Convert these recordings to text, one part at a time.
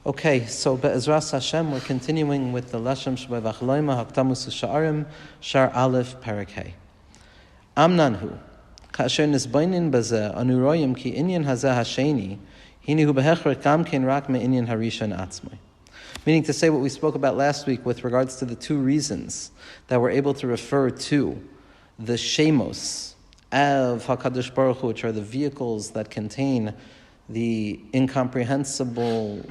Okay, so Be'ezras Hashem, we're continuing with the Leshem Shebay V'Achloima Haktamus Sha'arim Shaar Aleph Perek Hey. Amnanhu Ka'asher Nisbainin Bazeh Anu Royim Ki Inyan Hazeh Hasheni Hinihu Behechret Gam Ken Rak Me'inyan Harishan Atzmai. Meaning to say what we spoke about last week with regards to the two reasons that we're able to refer to the Shemos of HaKadosh Baruch Hu, which are the vehicles that contain the incomprehensible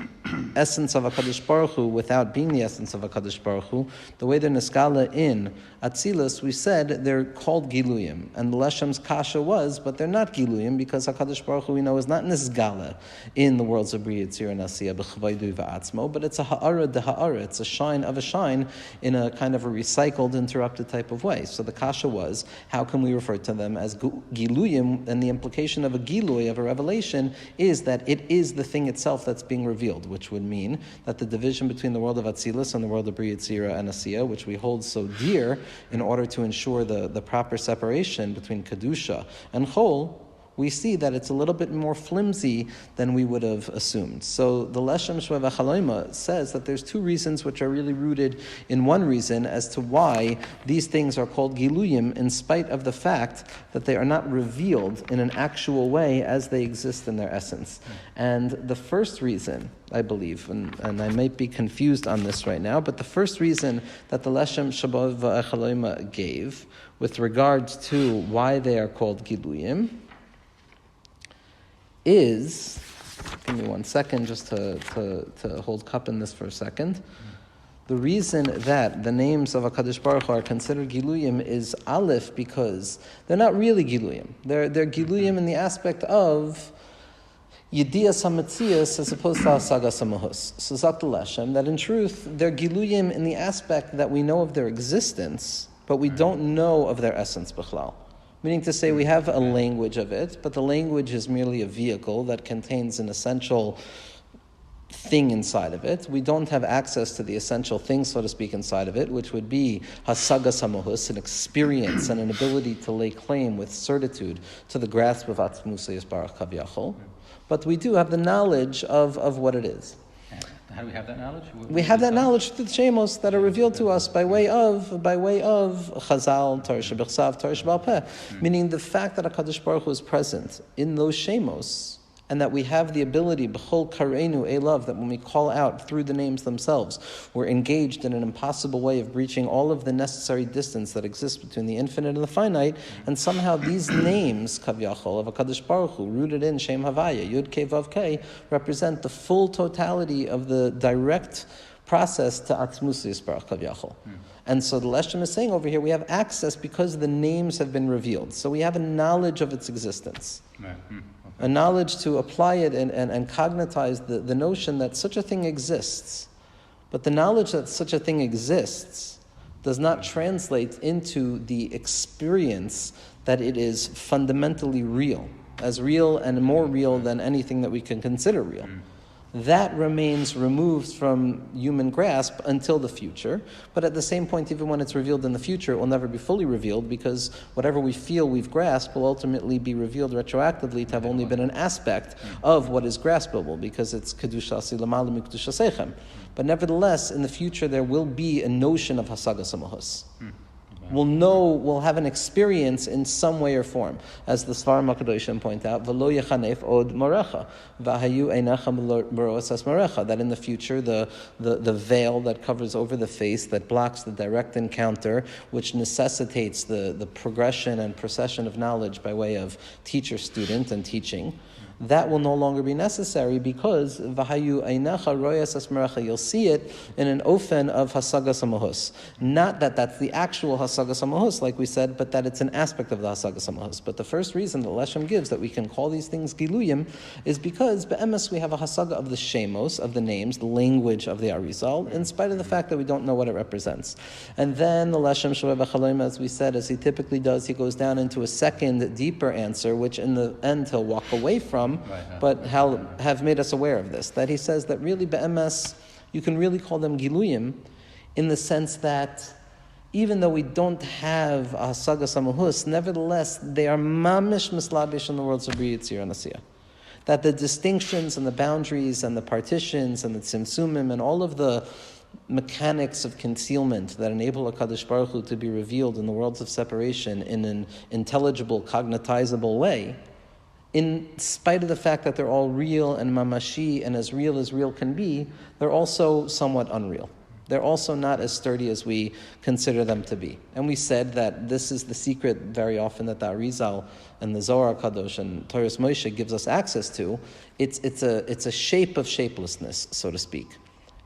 essence of HaKadosh Baruch Hu without being the essence of HaKadosh Baruch Hu. The way they're neskala in Atzilus, we said they're called Giluyim. And the Leshem's kasha was, but they're not Giluyim because HaKadosh Baruch Hu, we know, is not neskala in the worlds of Bria, Yitzir, and Asiya, B'chvaydu v'atzmo, but it's a ha'ara de ha'ara. It's a shine of a shine in a kind of a recycled, interrupted type of way. So the kasha was, how can we refer to them as Giluyim? And the implication of a Giluy, of a revelation, is that it is the thing itself that's being revealed, which would mean that the division between the world of Atzilus and the world of Bria, Yitzira, and Asiya, which we hold so dear in order to ensure the proper separation between Kedusha and Chol, we see that it's a little bit more flimsy than we would have assumed. So the Leshem Shebay V'Achloima says that there's two reasons which are really rooted in one reason as to why these things are called Giluyim, in spite of the fact that they are not revealed in an actual way as they exist in their essence. And the first reason, I believe, and I might be confused on this right now, but the first reason that the Leshem Shebay V'Achloima gave with regards to why they are called Giluyim is, give me 1 second just to hold cup in this for a second. The reason that the names of HaKadosh Baruch Hu are considered Giluyim is Aleph, because they're not really Giluyim. They're Giluyim in the aspect of Yediyas HaMetzias as opposed to Hasagas HaMahus. So Zak Leshem, that in truth, they're Giluyim in the aspect that we know of their existence, but we don't know of their essence B'chlal. Meaning to say we have a language of it, but the language is merely a vehicle that contains an essential thing inside of it. We don't have access to the essential thing, so to speak, inside of it, which would be hasagas hamohus, an experience and an ability to lay claim with certitude to the grasp of Atzmus Yisbarach Kaviyachol. But we do have the knowledge of what it is. How do we have that knowledge? We have that knowledge through the Shemos that are revealed to us by way of Chazal, Torah Shebechsav, Torah Shebal Peh, meaning the fact that HaKadosh Baruch Hu is present in those Shemos, and that we have the ability, B'chol Kareinu Elav, that when we call out through the names themselves, we're engaged in an impossible way of breaching all of the necessary distance that exists between the infinite and the finite, and somehow these names, Kavyachol, of HaKadosh Baruch Hu, rooted in Shem Havaya, Yud Kei Vav Kei, represent the full totality of the direct process to Atzmus Yisbarach Kavyachol. And so the Leshem is saying over here, we have access because the names have been revealed. So we have a knowledge of its existence. Right. A knowledge to apply it and cognitize the notion that such a thing exists. But the knowledge that such a thing exists does not translate into the experience that it is fundamentally real, as real and more real than anything that we can consider real. That remains removed from human grasp until the future. But at the same point, even when it's revealed in the future, it will never be fully revealed, because whatever we feel we've grasped will ultimately be revealed retroactively to have only been an aspect of what is graspable, because it's Kedusha Silamala Mikdusha Sechem. But nevertheless, in the future, there will be a notion of Hasagas HaMahus. We'll have an experience in some way or form. As the Svarim HaKadoshim point out, V'lo yechanef od morecha, v'hayu einecha meroas as morecha, that in the future, the veil that covers over the face, that blocks the direct encounter, which necessitates the progression and procession of knowledge by way of teacher-student and teaching, that will no longer be necessary, because v'hayu einecha royas as morecha, you'll see it in an ofen of hasagas hamahus. Not that that's the actual hasagas hamahus, like we said, but that it's an aspect of the hasagas hamahus. But the first reason that Leshem gives that we can call these things giluyim is because be'emes we have a hasaga of the shemos, of the names, the language of the Arizal, in spite of the fact that we don't know what it represents. And then the Leshem Shebay V'Achloima, as we said, as he typically does, he goes down into a second, deeper answer, which in the end he'll walk away from, but have made us aware of this, that he says that really be'emes, you can really call them giluyim in the sense that even though we don't have a hasagas hamahus, nevertheless they are mamish mislabish in the worlds of Bria, Yitzir, and Asiya. that the distinctions and the boundaries and the partitions and the tzimtzumim and all of the mechanics of concealment that enable HaKadosh Baruch Hu to be revealed in the worlds of separation in an intelligible, cognitizable way, in spite of the fact that they're all real and mamashi and as real can be, they're also somewhat unreal. They're also not as sturdy as we consider them to be. And we said that this is the secret very often that the Arizal and the Zohar Kadosh and Torah's Moshe gives us access to. It's a shape of shapelessness, so to speak.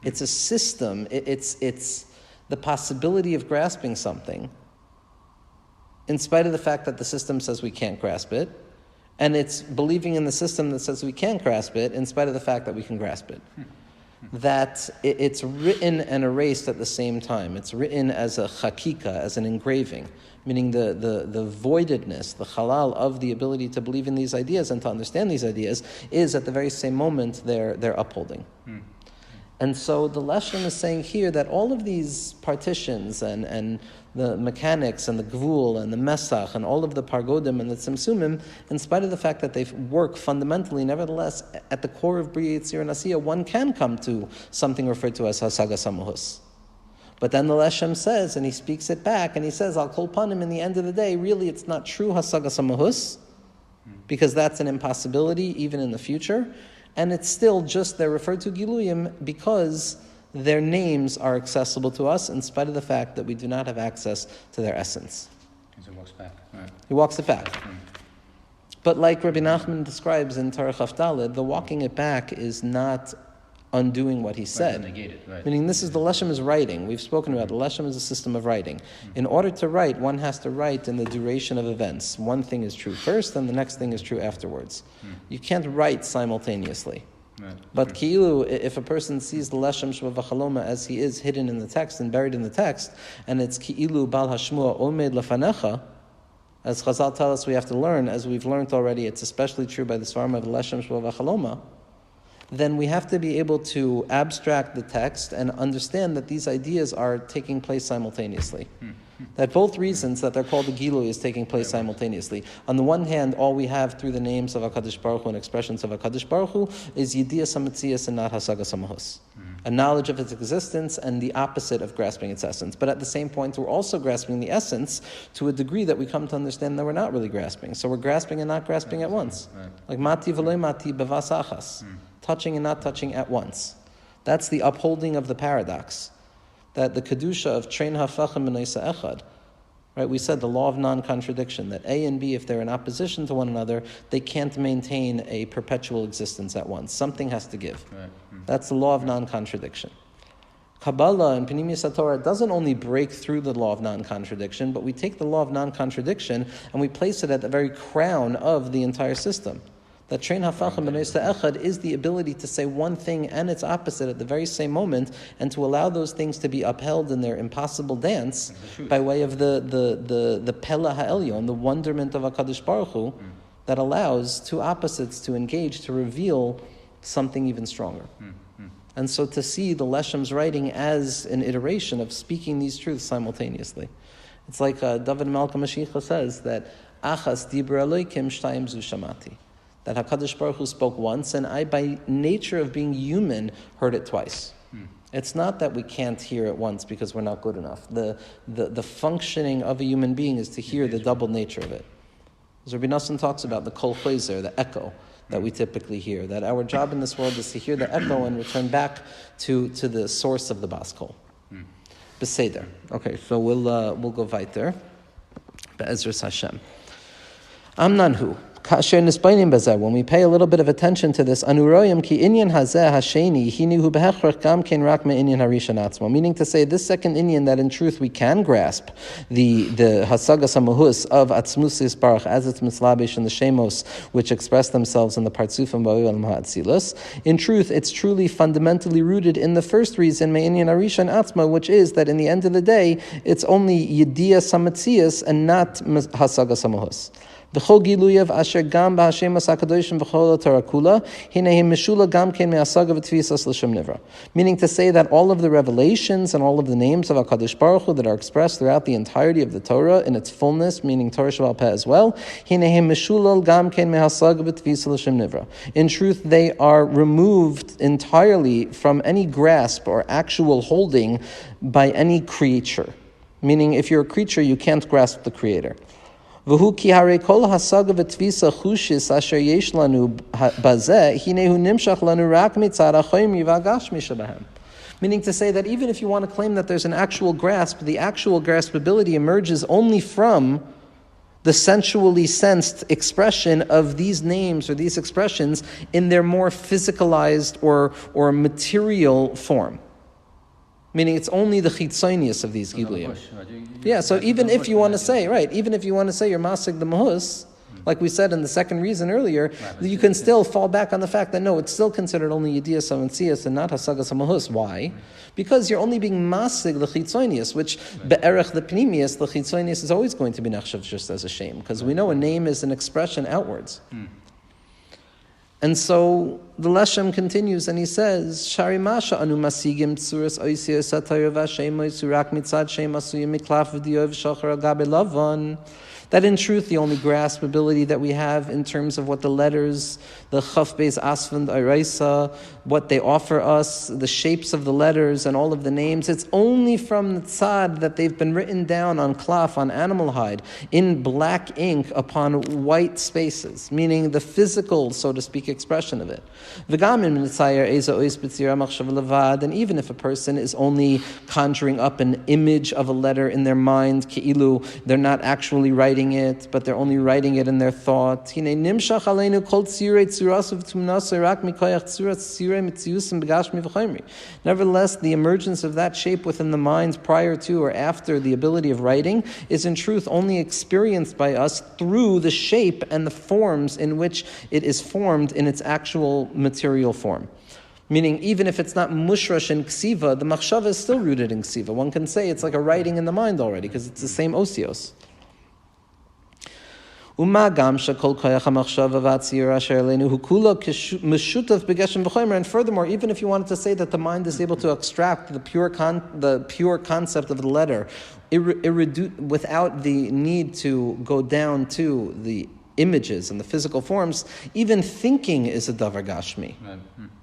It's a system. It's the possibility of grasping something in spite of the fact that the system says we can't grasp it. And it's believing in the system that says we can't grasp it in spite of the fact that we can grasp it. That it's written and erased at the same time. It's written as a chakika, as an engraving, meaning the voidedness, the halal of the ability to believe in these ideas and to understand these ideas is at the very same moment they're upholding. And so the Leshem is saying here that all of these partitions and the mechanics and the gvul and the mesach and all of the pargodim and the tzimtzumim, in spite of the fact that they work fundamentally, nevertheless, at the core of Bria Yitzir and Asiya, one can come to something referred to as hasagas hamuhus. But then the Leshem says, and he speaks it back, and he says, Al kol panim, in the end of the day, really it's not true hasagas hamuhus, because that's an impossibility even in the future. And it's still just, they're referred to Giluyim because their names are accessible to us in spite of the fact that we do not have access to their essence. He walks back. Right. He walks it back. But like Rabbi Nachman describes in Torah Chaf Daled, the walking it back is not undoing what he said. Negate it, right. Meaning this is the Leshem is writing. We've spoken about the Leshem is a system of writing. In order to write, one has to write in the duration of events. One thing is true first, and the next thing is true afterwards. You can't write simultaneously. Right. But ki'ilu, if a person sees the Leshem Sheva V'Chaloma as he is hidden in the text and buried in the text, and it's ki'ilu Bal Hashmua Omed Lefanecha, as Chazal tell us we have to learn, as we've learned already, it's especially true by the Svarim of the Leshem Sheva V'Chaloma, then we have to be able to abstract the text and understand that these ideas are taking place simultaneously. That both reasons that they're called the Gilui is taking place simultaneously. On the one hand, all we have through the names of HaKadosh Baruch Hu and expressions of HaKadosh Baruch Hu is Yediyah Samatzias and not Hasagas Hamahus. A knowledge of its existence and the opposite of grasping its essence. But at the same point, we're also grasping the essence to a degree that we come to understand that we're not really grasping. So we're grasping and not grasping at once. Like Mati v'loy Mati bevas achas. Touching and not touching at once. That's the upholding of the paradox. That the kedusha of trein hafachim b'noisa echad. Right? We said the law of non-contradiction, that A and B, if they're in opposition to one another, they can't maintain a perpetual existence at once. Something has to give. Right. That's the law of non-contradiction. Kabbalah and Pnimius HaTorah doesn't only break through the law of non-contradiction, but we take the law of non-contradiction and we place it at the very crown of the entire system. That trein hafachim b'noisa echad is the ability to say one thing and its opposite at the very same moment, and to allow those things to be upheld in their impossible dance by way of the Pela Ha'elyon, the wonderment of HaKadosh Baruch Hu, that allows two opposites to engage, to reveal something even stronger. And so to see the Leshem's writing as an iteration of speaking these truths simultaneously. It's like David Malka Mashiach says that Achas dibra Elokim shtayim zu shamati. That HaKadosh Baruch Hu spoke once, and I, by nature of being human, heard it twice. It's not that we can't hear it once because we're not good enough. The functioning of a human being is to hear the double nature of it. As Rabbi Nassim talks about the kol chayzer, the echo that we typically hear, that our job in this world is to hear the echo and return back to the source of the bas kol. Beseder. Okay, so we'll go weiter. Be'ezras Hashem. Amnanhu. When we pay a little bit of attention to this, meaning to say this second inyan that in truth we can grasp the hasagas hamahus of atzmusis baruch as it's mislabish in the shemos which express themselves in the partzufim ba'olam ha'atzilus. In truth, it's truly fundamentally rooted in the first reason, me'inyan harishan atzma, which is that in the end of the day, it's only yediyah samatzias and not hasagas hamahus. V'chol giluyav asher gam b'hashemas hakadoshim v'chol Torah kula hinehim mishula gam ken me'asaga v'tvisas l'shem nivra. Meaning to say that all of the revelations and all of the names of HaKadosh Baruch Hu that are expressed throughout the entirety of the Torah in its fullness, meaning Torah Sheba'al Peh as well, hinehim mishulal gam ken me'asaga v'tvisas l'shem nivra. In truth, they are removed entirely from any grasp or actual holding by any creature. Meaning, if you're a creature, you can't grasp the Creator. V'hu ki harei kol hasaga v'tvisa chushis asher yesh lanu bazeh hinehu nimshach lanu rak mitzad ha'choymi v'agashmi shebahem. Meaning to say that even if you want to claim that there's an actual grasp, the actual graspability emerges only from the sensually sensed expression of these names or these expressions in their more physicalized or material form. Meaning it's only the chitzonius of these giluyim. Yeah, so even if you want to say, even if you want to say you're masig the mahus, like we said in the second reason earlier, you can still fall back on the fact that no, it's still considered only yediyas avantziyas and not hasagas mahus. Why? Because you're only being masig the chitzonius, which be'erech the pnimius, the chitzonius is always going to be nechshav just as a shame, because we know a name is an expression outwards. And so the Leshem continues and he says, Shari Masha anu masigim tsuras oisiyah satayr v'ashemoy surak mitzad shem asuyim miklaf v'diyoy v'shachar agabe lavan. That in truth, the only grasp ability that we have in terms of what the letters, the Chaf Beis Asfand Araisa, what they offer us, the shapes of the letters and all of the names, it's only from the tzad that they've been written down on klaf, on animal hide, in black ink upon white spaces, meaning the physical, so to speak, expression of it. And even if a person is only conjuring up an image of a letter in their mind, ke'ilu, they're not actually writing it, but they're only writing it in their thought. Nevertheless, the emergence of that shape within the mind prior to or after the ability of writing is in truth only experienced by us through the shape and the forms in which it is formed in its actual material form. Meaning, even if it's not mushrash in ksiva, the machshava is still rooted in ksiva. One can say it's like a writing in the mind already, because it's the same osios. And furthermore, even if you wanted to say that the mind is able to extract the pure concept of the letter, without the need to go down to the images and the physical forms, even thinking is a davar gashmi.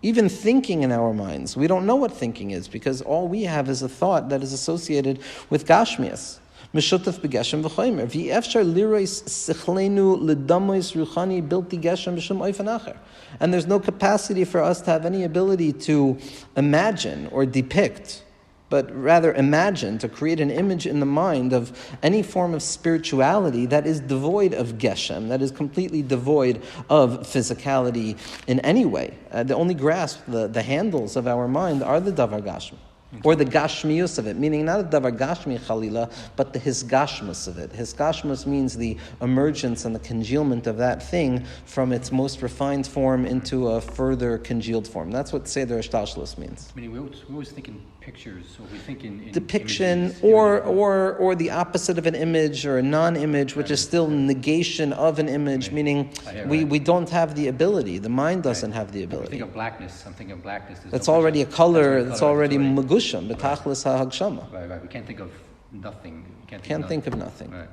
Even thinking in our minds, we don't know what thinking is, because all we have is a thought that is associated with gashmias. Meshutaf begeshem v'choymer. V'efshar lirois sichlenu ledamois ruchani bilti geshem b'shem oifen acher. And there's no capacity for us to have any ability to imagine or depict, but rather imagine, to create an image in the mind of any form of spirituality that is devoid of geshem, that is completely devoid of physicality in any way. The only grasp, the handles of our mind are the davar gashmi. Or the gashmius of it, meaning not a davar gashmi chalila, but the hisgashmus of it. Hisgashmus means the emergence and the congealment of that thing from its most refined form into a further congealed form. That's what Seder Shtalshlus means. I mean, we always think in pictures, so we think in depiction, images, or the opposite of an image, or a non-image, which is still negation of an image, meaning we don't have the ability. The mind doesn't have the ability. I think of blackness. I'm thinking of blackness. It's already a color. It's already magusham, betachlis ha'hagshama. Right. We can't think of nothing. Can't think of nothing. Right.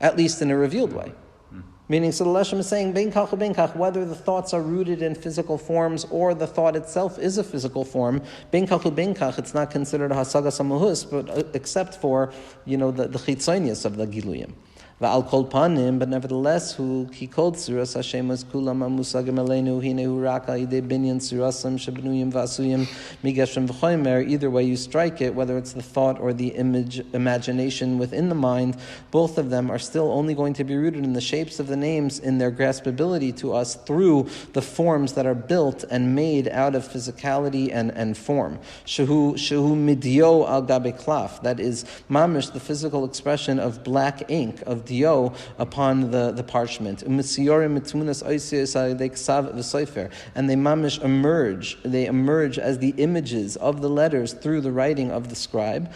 At least in a revealed way. Meaning, so the Leshem is saying, ben kach ben kach, whether the thoughts are rooted in physical forms or the thought itself is a physical form, ben kach ben kach, it's not considered a hasagas hamuhus, but except for, the chitzonius of the giluyim. Va'al kol panim, but nevertheless, who he called suras Hashemas kulam amusagim aleinu hinehu raka ide binyan surasam shebnuyim vasuyim migeshem v'choymer. Either way you strike it, whether it's the thought or the imagination within the mind, both of them are still only going to be rooted in the shapes of the names, in their graspability to us through the forms that are built and made out of physicality and form. Shehu midyo al gabe klaf, that is mamish, the physical expression of black ink, of dio upon the parchment. And they mamish emerge. They emerge as the images of the letters through the writing of the scribe.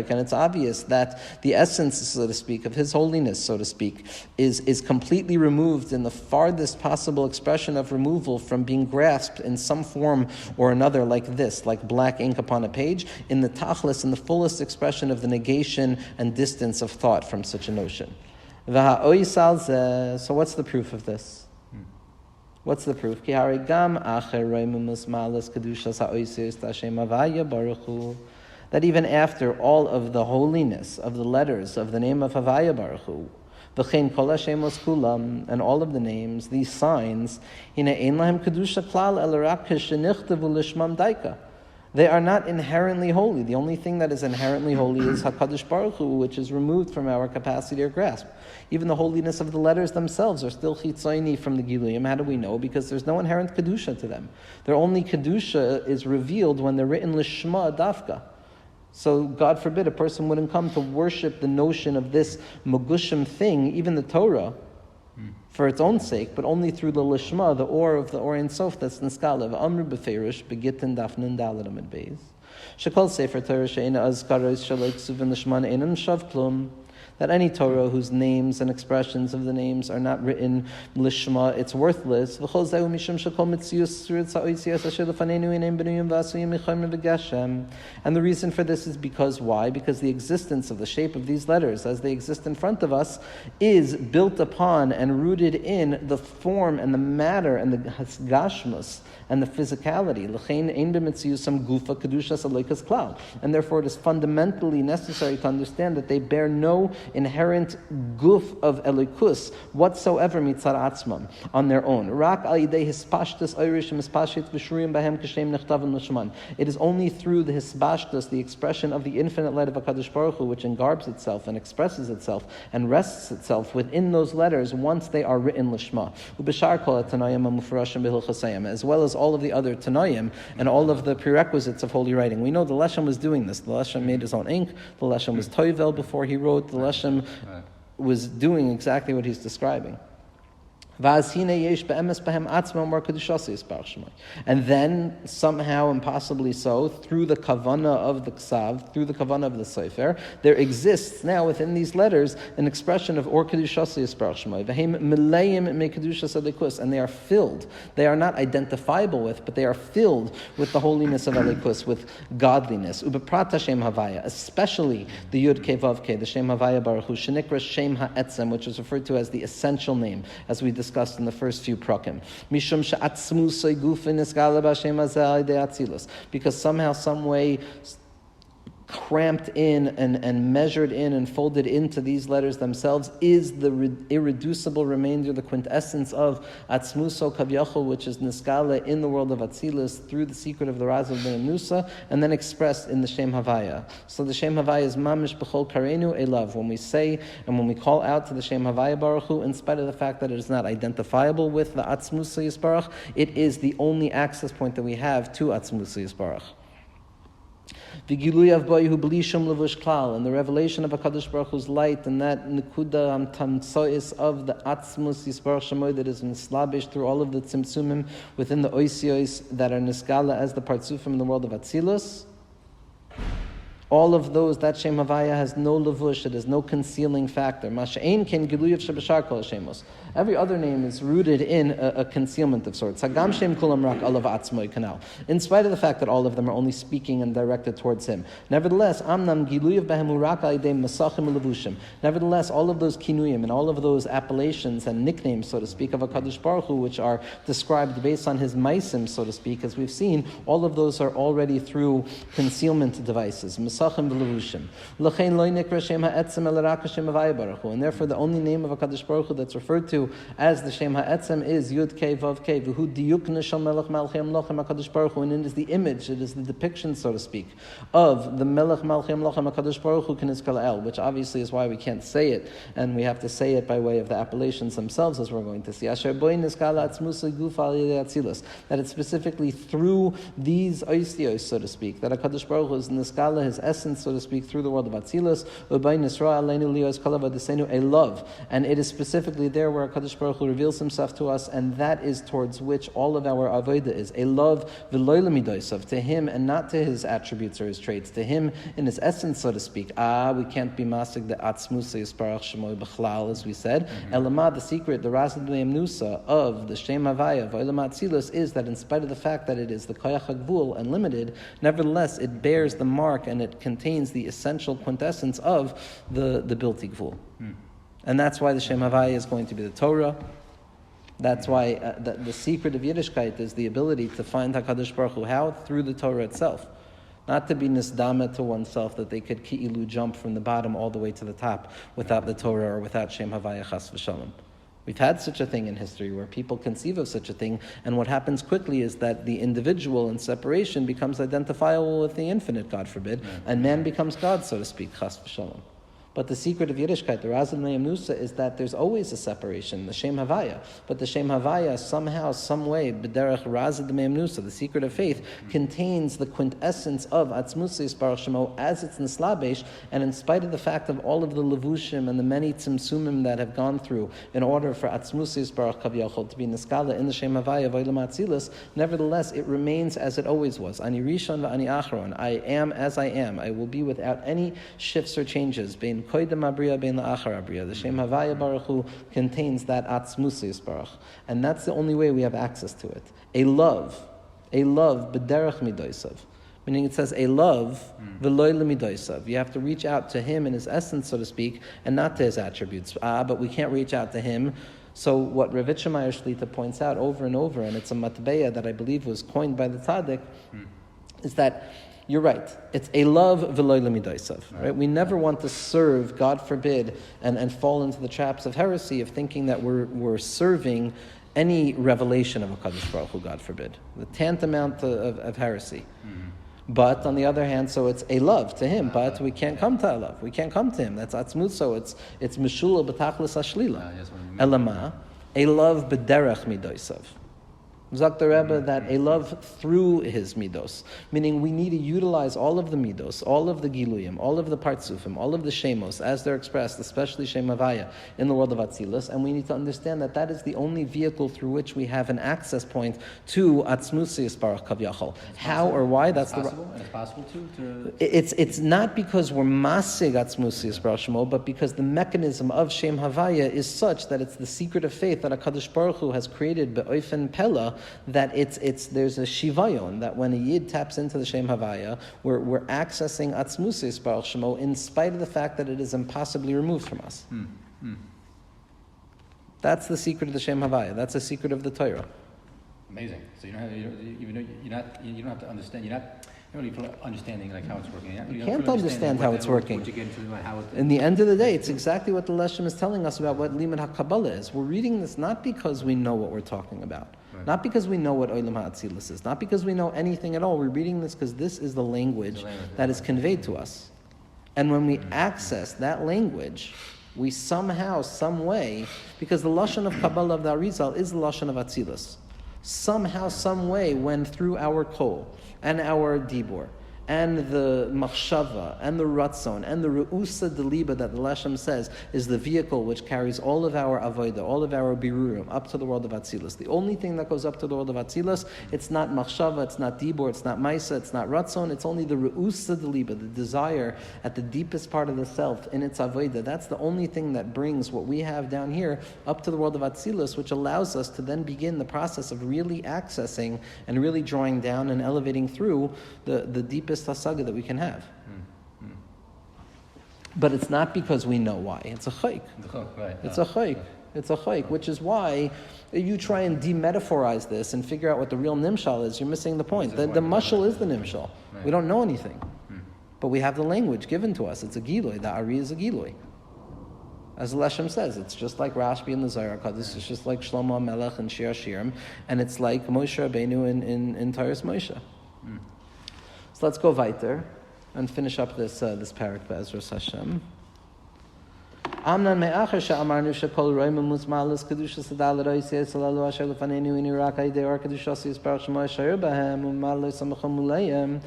And it's obvious that the essence, so to speak, of His holiness, so to speak, is completely removed in the farthest possible expression of removal from being grasped in some form or another like this, like black ink upon a page, in the tachlis, in the fullest expression of the negation and distance of thought from such a notion. So what's the proof of this? What's the proof? That even after all of the holiness of the letters of the name of Havaya Baruch Hu, and all of the names, these signs, they are not inherently holy. The only thing that is inherently holy is HaKadosh Baruch Hu, which is removed from our capacity or grasp. Even the holiness of the letters themselves are still chitzayni from the Giluyim. How do we know? Because there's no inherent Kedusha to them. Their only Kedusha is revealed when they're written Lishma Dafka. So, God forbid, a person wouldn't come to worship the notion of this Magushim thing, even the Torah, for its own sake, but only through the Lishma, the Or of the Or Ein Sof, that's Niskalev, Amr Beferish, Begitin Dafnin Dalet Amid Beis. Shekol Sefer Torah She'ena Azkaros Shalok Suvin Lishman Einam Shav Klum. That any Torah whose names and expressions of the names are not written lishma, it's worthless. And the reason for this is because why? Because the existence of the shape of these letters, as they exist in front of us, is built upon and rooted in the form and the matter and the hasgashmus and the physicality. And therefore it is fundamentally necessary to understand that they bear no inherent guf of elikus whatsoever mitzar atzmam on their own. It is only through the hispashtus, the expression of the infinite light of HaKadosh Baruch Hu, which engarbs itself and expresses itself and rests itself within those letters once they are written lishma. As well as all of the other Tanayim and all of the prerequisites of holy writing. We know the Leshem was doing this. The Leshem made his own ink. The Leshem was Toivel before he wrote. The Leshem was doing exactly what he's describing. And then, somehow and possibly so, through the kavanah of the ksav, through the kavanah of the sefer, there exists now within these letters an expression of Or Kedushasi Yisparach Shemai. And they are filled. They are not identifiable with, but they are filled with the holiness of Elikus, with godliness. Ubeprata Shem Havaya, especially the Yud Kei Vav Kei, the Shem Havaya Baruch Hu, Shenikra Shem Ha'etzem, which is referred to as the essential name, as we discussed in the first few prakim. Mishum she'atzmu soigufin iskala b'Hashem hazeh alidei atzilus. Because somehow, some way, cramped in and measured in and folded into these letters themselves is the irreducible remainder, the quintessence of Atzmuso Kavyachol, which is Niskala in the world of Atzilus through the secret of the Raz of Ben Nusa, and then expressed in the Shem Havaya. So the Shem Havaya is Mamish B'chol Karenu Elav. When we say and when we call out to the Shem Havaya Baruch Hu, in spite of the fact that it is not identifiable with the Atzmusa Yisbarach, it is the only access point that we have to Atzmusa Yisbarach. And the revelation of HaKadosh Baruch Hu's light and that nekuda tamtsois of the atzmus yisbarach shemoy that is mislabish through all of the tzimtzumim within the oisios that are niskala as the partzufim in the world of Atzilus. All of those, that Shem Havaya has no levush, it has no concealing factor. Masha'ein ken giluyav shebashar kol shemos. Every other name is rooted in a concealment of sorts. Hagam Shem kulam rak alav atzmoy kanal. In spite of the fact that all of them are only speaking and directed towards him. Nevertheless, amnam giluyav behem rak alidei masachim levushim. Nevertheless, all of those kinuyim and all of those appellations and nicknames, so to speak, of HaKadosh Baruch Hu, which are described based on his maisim, so to speak, as we've seen, all of those are already through concealment devices. Masachim v'levushim. L'chein lo nikra Shem ha'etzem el rak Hashem Havaya Baruch Hu. And therefore the only name of HaKadosh Baruch Hu that's referred to as the Shem ha'etzem is Yud Kei Vav Kei v'hu diyukna shel melech malchei amlochem HaKadosh Baruch Hu. And it is the image, it is the depiction, so to speak, of the melech malchei amlochem HaKadosh Baruch Hu K'nizkal El, which obviously is why we can't say it, and we have to say it by way of the appellations themselves, as we're going to see. Asher boi nizkal atzmusa gufa al yedei atzilus. That it's specifically through these oisios, so to speak, that HaKadosh Baruch Hu is nizkala, his essence, so to speak, through the world of Atzilus, u'bai nisra aleinu lios kol avadasenu, a love. And it is specifically there where HaKadosh Baruch Hu reveals himself to us, and that is towards which all of our avodah is. A love v'loy lemidosav, to him and not to his attributes or his traits, to him in his essence, so to speak. We can't be masig the atzmusa yisparach shemoy b'chlal, as we said. Elamah, the secret, the rasid nusa of the Shem Havaya, v'olam Atzilus, is that in spite of the fact that it is the koyach hagvul and limited, nevertheless it bears the mark and it contains the essential quintessence of the bilti gvul. And that's why the Shem Havaya is going to be the Torah. That's why the secret of Yiddishkeit is the ability to find HaKadosh Baruch Hu. How? Through the Torah itself. Not to be nisdama to oneself that they could ki'ilu jump from the bottom all the way to the top without the Torah or without Shem Havaya chas v'shalom. We've had such a thing in history where people conceive of such a thing, and what happens quickly is that the individual in separation becomes identifiable with the infinite, God forbid, and man becomes God, so to speak, chas v'shalom. But the secret of Yiddishkeit, the Razad Me'em Nusa, is that there's always a separation, the Shem Havaya. But the Shem Havaya, somehow, some way, B'derech Razad Me'em Nusa, the secret of faith, contains the quintessence of Atzmusa Yisparach Shemo as it's Nislabesh, and in spite of the fact of all of the Levushim and the many Tzimtzumim that have gone through in order for Atzmusa Yisparach Kavyachol to be Niskala in the Shem Havaya, V'olam Atzilus, nevertheless, it remains as it always was. Ani Rishon v'ani Achron, I am as I am. I will be without any shifts or changes. Bein Koidem Abriya bein la'achar Abriya. The Shem Havaya Baruch Hu contains that Atzmusa Yisparach. And that's the only way we have access to it. A love b'derech midosav. Meaning it says a love v'loy lemidosav. You have to reach out to him in his essence, so to speak, and not to his attributes. But we can't reach out to him. So what Rav Yitzchak Shlita points out over and over, and it's a matbeya that I believe was coined by the tzaddik, is that you're right. It's a love v'loy lemidosav. Right? We never want to serve, God forbid, and fall into the traps of heresy of thinking that we're serving any revelation of HaKadosh Baruch Hu, God forbid. The tantamount of heresy. But on the other hand, so it's a love to him, but we can't come to a love. We can't come to him. That's atzmut, so it's mishula b'tachlis ashlila. Elama, a love b'derech midosav. Zak the Rebbe that a love through his midos, meaning we need to utilize all of the midos, all of the giluyim, all of the partsufim, all of the shemos as they're expressed, especially Shem Havaya in the world of Atzilus, and we need to understand that that is the only vehicle through which we have an access point to Atzmusa Yisparach Kavyachol. How or why? That's possible. And it's possible to. It's not because we're masig Atzmusa Yisparach Shemo, but because the mechanism of Shem Havaya is such that it's the secret of faith that HaKadosh Baruch Hu has created be'ofen pella, that there's a shivayon, that when a yid taps into the Shem Havaya, we're accessing Atzmusa Yisparach Shemo in spite of the fact that it is impossibly removed from us. That's the secret of the Shem Havaya. That's the secret of the Torah. Amazing. So you don't have to understand. You're not really understanding like how it's working. You can't understand how it's working. In the end of the day, it's exactly what the Leshem is telling us about what Limud HaKabbalah is. We're reading this not because we know what we're talking about. Not because we know what Olam HaAtzilus is, not because we know anything at all. We're reading this because this is the language that is conveyed to us. And when we access that language, we somehow, some way, because the Lashon of Kabbalah of the Arizal is the Lashon of Atzilus. Somehow, some way, when through our kol and our dibur and the machshava, and the ratzon, and the re'usa deliba that the Leshem says is the vehicle which carries all of our avodah, all of our birurim, up to the world of Atzilus. The only thing that goes up to the world of Atzilus, it's not machshava, it's not dibur, it's not maisa, it's not ratzon, it's only the re'usa deliba, the desire at the deepest part of the self in its avodah. That's the only thing that brings what we have down here up to the world of Atzilus, which allows us to then begin the process of really accessing and really drawing down and elevating through the deepest hasaga that we can have. But it's not because we know why. It's a chayk. It's a chayk. It's a chayk, which is why you try and demetaphorize this and figure out what the real nimshal is. You're missing the point. The mashal is the nimshal. We don't know anything. But we have the language given to us. It's a Giloi. The Ari is a Giloi. As Leshem says, it's just like Rashbi in the Zohar Kodesh, it's just like Shlomo Melech and Shir Shirim, and it's like Moshe Rabbeinu in Taras Moshe. So let's go weiter and finish up this parak Be'ezras Hashem. Amnan me'acher she'amarnu she'kol roim u'muzmalas kedushas adal roisiyas alalu asher lefanenu in Iraq ha'idei kedushas yisparach shema shayir bahem u'malay samacham ulayim.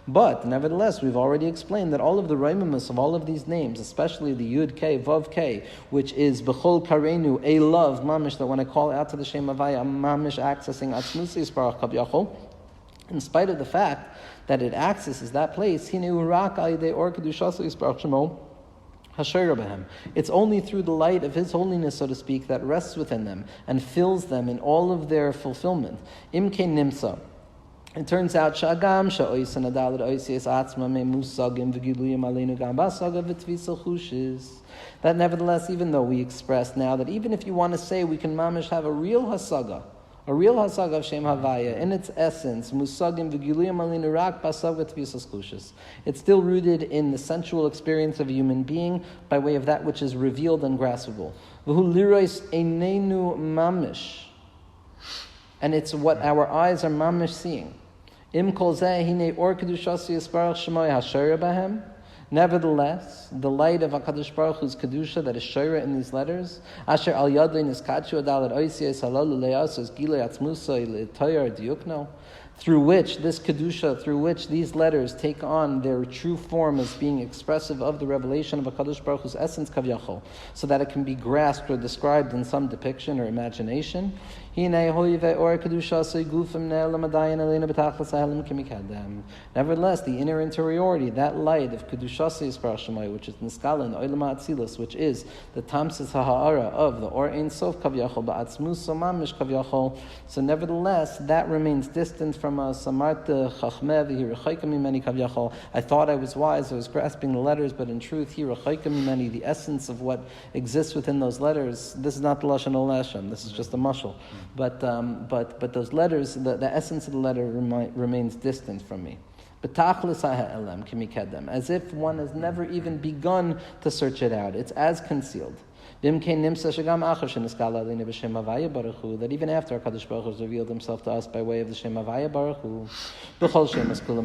But nevertheless, we've already explained that all of the roimimus of all of these names, especially the Yud K, Vav K, which is B'chol Karenu, a love, mamish, that when I call out to the Shem Havaya, I'm mamish accessing Atzmus Yisparach Kavyachol, in spite of the fact that it accesses that place, Hineu Rak Aidei Or Kedushas Yisparach Shemo, it's only through the light of His holiness, so to speak, that rests within them and fills them in all of their fulfillment. Imke Nimsa. It turns out that nevertheless, even though we expressed now that even if you want to say we can mamish have a real hasaga of Shem Havaya in its essence, musagim v'giluyim alinu rak basag v'tvisas chushis. It's still rooted in the sensual experience of a human being by way of that which is revealed and graspable. V'hu lirois einenu mamish, and it's what our eyes are mamish seeing. Im kol zeh hine or kedushas yisparach shemoy hashayra bahem. Nevertheless, the light of HaKadosh Baruch Hu's Kedusha that is Shaira in these letters, Asher al Yadin is Kachu Adalat Oisiyas Halalu Leasos Gilei Atzmusai L'Toyar Diukno, through which this Kedusha, through which these letters take on their true form as being expressive of the revelation of HaKadosh Baruch Hu's essence Kavyachol, so that it can be grasped or described in some depiction or imagination. Nevertheless, the inner interiority, that light of Kedushas Yisparach Shemai, which is Niskala in Olam HaAtzilus, which is the Tamsis HaHa'ara of the Or Ein Sof Kavyachol, Ba'atzmus Somamish Kavyachol. So nevertheless, that remains distant from us. I thought I was wise, I was grasping the letters, but in truth, the essence of what exists within those letters, this is not the Lashon of Leshem, this is just a mashal. But those letters, the essence of the letter remains distant from me. As if one has never even begun to search it out. It's as concealed. That even after HaKadosh Baruch Hu has revealed Himself to us by way of the Shem Havaya Baruch Hu,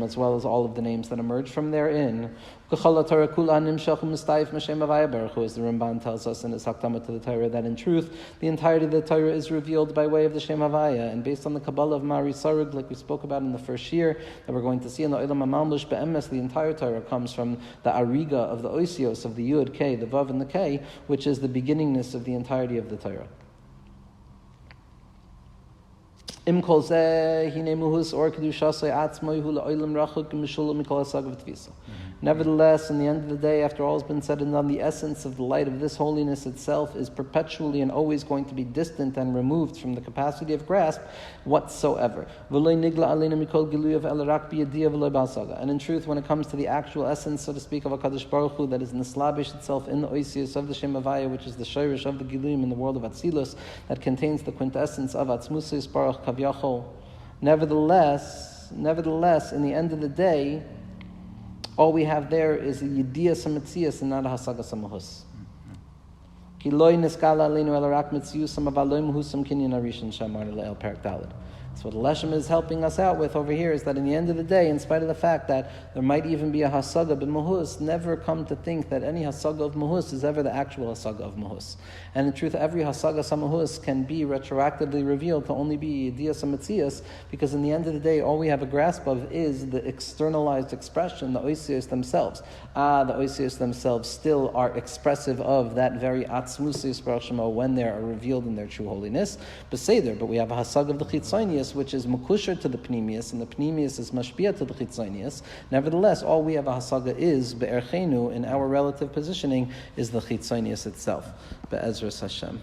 as well as all of the names that emerge from therein, as the Ramban tells us in his Hakdama to the Torah, that in truth, the entirety of the Torah is revealed by way of the Shem Havaya, and based on the Kabbalah of Mari Sarug, like we spoke about in the first year, that we're going to see in the Olam HaMamlush Be'emes, the entire Torah comes from the Ariga of the Oisios, of the Yud, K, the Vav, and the K, which is the beginningness of the entirety of the Torah. Im kol zeh hine muhus or kedushasei atzmoi hu la'olam rachuk mishulam mikol hasag v'tvisa. Nevertheless, in the end of the day, after all has been said and done, the essence of the light of this holiness itself is perpetually and always going to be distant and removed from the capacity of grasp whatsoever. And in truth, when it comes to the actual essence, so to speak, of HaKadosh Baruch Hu, that is nislabish itself in the oisius of the Shem Havaya, which is the shirish of the Giluyim in the world of Atzilus, that contains the quintessence of Atzmus Yisparach Kavyachol. Nevertheless, in the end of the day, all we have there is a Yediyah Sametzias and not a Hasaga Samahus. Ki loy niskala aleinu el rak mitziyusam avaloy muhusam kinyan arishan shamar le'el perak daled. So what Leshem is helping us out with over here is that in the end of the day, in spite of the fact that there might even be a hasaga b'mahus, never come to think that any hasaga of mahus is ever the actual hasaga of mahus. And in truth, every hasaga samahus can be retroactively revealed to only be yediyah sametzias, because in the end of the day, all we have a grasp of is the externalized expression, the oisios themselves. The oisios themselves still are expressive of that very atzmus yisparach shemo when they are revealed in their true holiness. But we have a hasaga of the chitzonius, which is mukusher to the pnimius, and the pnimius is mashpia to the chitzonius. Nevertheless, all we have a hasaga is be'erchenu in our relative positioning is the chitzonius itself. Be'ezras Hashem.